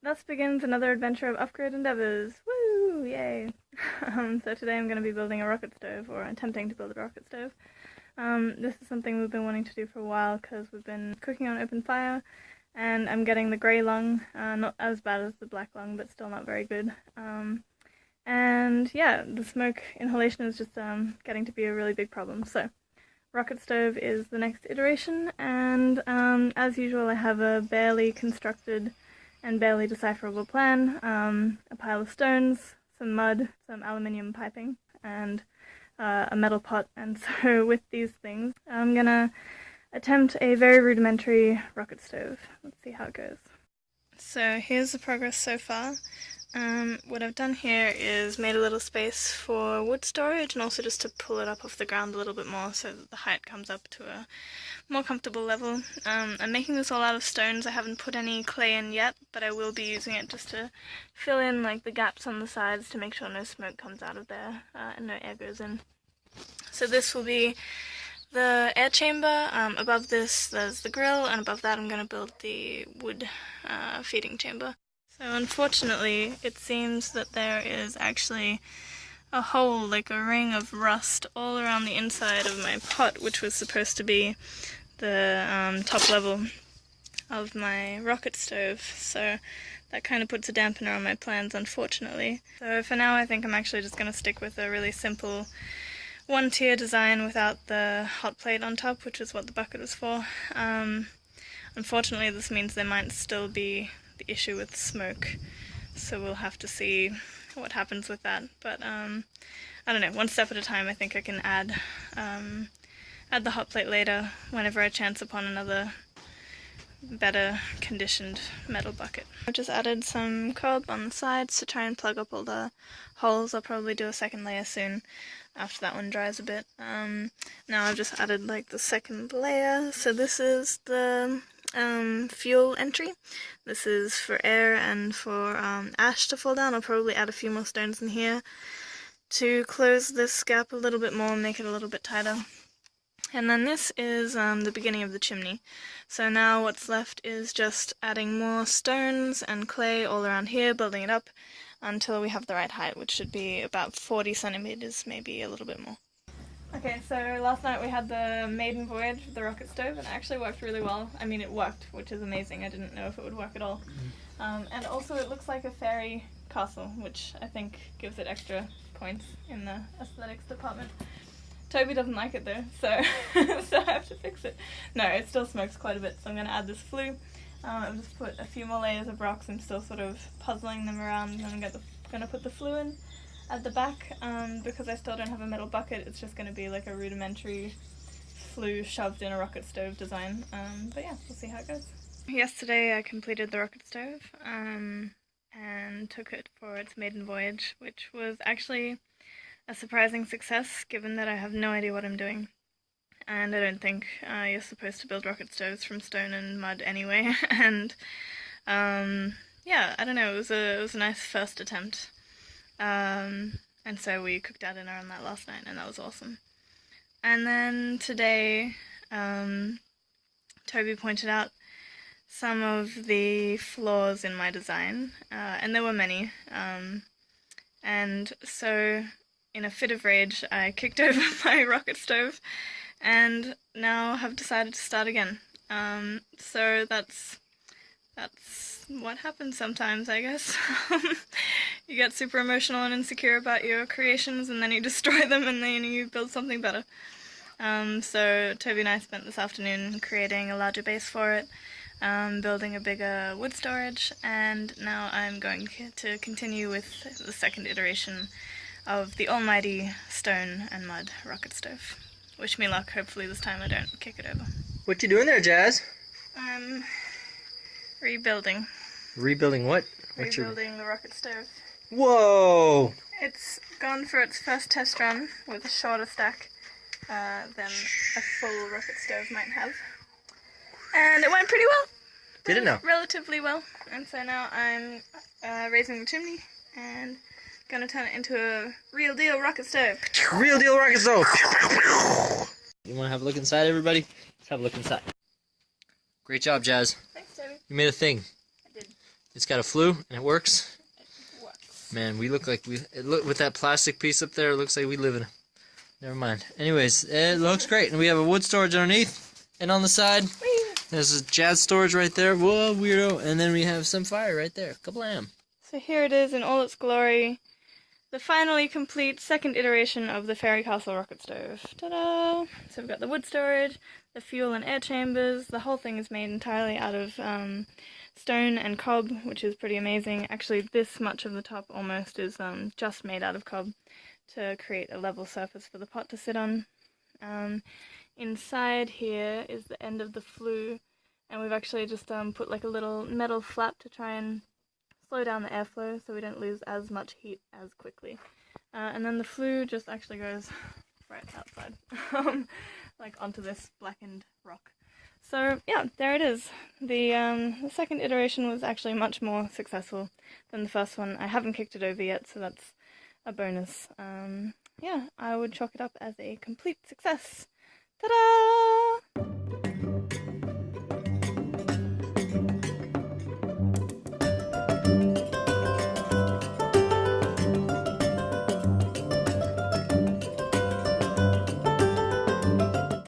Thus begins another adventure of upgrade endeavors. Woo! Yay! So today I'm going to be building a rocket stove, or attempting to build a rocket stove. This is something we've been wanting to do for a while because we've been cooking on open fire, and I'm getting the grey lung, not as bad as the black lung, but still not very good. And yeah, the smoke inhalation is just getting to be a really big problem. So rocket stove is the next iteration, and as usual I have a barely constructed and barely decipherable plan, a pile of stones, some mud, some aluminium piping, and a metal pot. And so with these things I'm gonna attempt a very rudimentary rocket stove. Let's see how it goes. So here's the progress so far. What I've done here is made a little space for wood storage, and also just to pull it up off the ground a little bit more so that the height comes up to a more comfortable level. I'm making this all out of stones. I haven't put any clay in yet, but I will be using it just to fill in like the gaps on the sides to make sure no smoke comes out of there and no air goes in. So this will be the air chamber. Above this there's the grill, and above that I'm going to build the wood feeding chamber. So unfortunately, it seems that there is actually a hole, like a ring of rust, all around the inside of my pot, which was supposed to be the top level of my rocket stove. So that kind of puts a dampener on my plans, unfortunately. So for now I think I'm actually just going to stick with a really simple one-tier design without the hot plate on top, which is what the bucket was for. Unfortunately, this means there might still be the issue with smoke, so we'll have to see what happens with that. But I don't know, one step at a time. I think I can add the hot plate later whenever I chance upon another better conditioned metal bucket. I've just added some cob on the sides to try and plug up all the holes. I'll probably do a second layer soon after that one dries a bit. Now I've just added like the second layer. So this is the fuel entry. This is for air and for ash to fall down. I'll probably add a few more stones in here to close this gap a little bit more and make it a little bit tighter. And then this is the beginning of the chimney. So now what's left is just adding more stones and clay all around here, building it up until we have the right height, which should be about 40 centimeters, maybe a little bit more. Okay, so last night we had the maiden voyage with the rocket stove, and it actually worked really well. I mean, it worked, which is amazing. I didn't know if it would work at all. And also it looks like a fairy castle, which I think gives it extra points in the aesthetics department. Toby doesn't like it though, so so I have to fix it. No, it still smokes quite a bit, so I'm going to add this flue. I've just put a few more layers of rocks. I'm still sort of puzzling them around, and I'm going to put the flue in at the back. Because I still don't have a metal bucket, it's just going to be like a rudimentary flue shoved in a rocket stove design. But yeah, we'll see how it goes. Yesterday I completed the rocket stove and took it for its maiden voyage, which was actually a surprising success, given that I have no idea what I'm doing. And I don't think you're supposed to build rocket stoves from stone and mud anyway. And yeah, I don't know, it was a nice first attempt. And so we cooked our dinner on that last night, and that was awesome. And then today, Toby pointed out some of the flaws in my design, and there were many. And so in a fit of rage, I kicked over my rocket stove and now have decided to start again. So that's what happens sometimes, I guess. You get super emotional and insecure about your creations, and then you destroy them, and then you build something better. So Toby and I spent this afternoon creating a larger base for it, building a bigger wood storage, and now I'm going to continue with the second iteration of the almighty stone and mud rocket stove. Wish me luck. Hopefully this time I don't kick it over. What you doing there, Jazz? Rebuilding. Rebuilding what? Rebuilding the rocket stove. Whoa! It's gone for its first test run with a shorter stack than a full rocket stove might have. And it went pretty well. Did it now? Relatively well. And so now I'm raising the chimney and gonna turn it into a real deal rocket stove. Real deal rocket stove! You wanna have a look inside, everybody? Let's have a look inside. Great job, Jazz. Thanks, Toby. You made a thing. I did. It's got a flue and it works. It works. Man, we look like with that plastic piece up there. It looks like we live in. Never mind. Anyways, it looks great, and we have a wood storage underneath, and on the side, there's a jazz storage right there. Whoa, weirdo! And then we have some fire right there. Kablam! So here it is in all its glory. The finally complete second iteration of the Fairy Castle rocket stove. Ta-da! So we've got the wood storage, the fuel and air chambers. The whole thing is made entirely out of stone and cob, which is pretty amazing. Actually, this much of the top almost is just made out of cob to create a level surface for the pot to sit on. Inside here is the end of the flue, and we've actually just put like a little metal flap to try and slow down the airflow so we don't lose as much heat as quickly. And then the flue just actually goes right outside, like onto this blackened rock. So yeah, there it is. The second iteration was actually much more successful than the first one. I haven't kicked it over yet, so that's a bonus. Yeah, I would chalk it up as a complete success. Ta-da!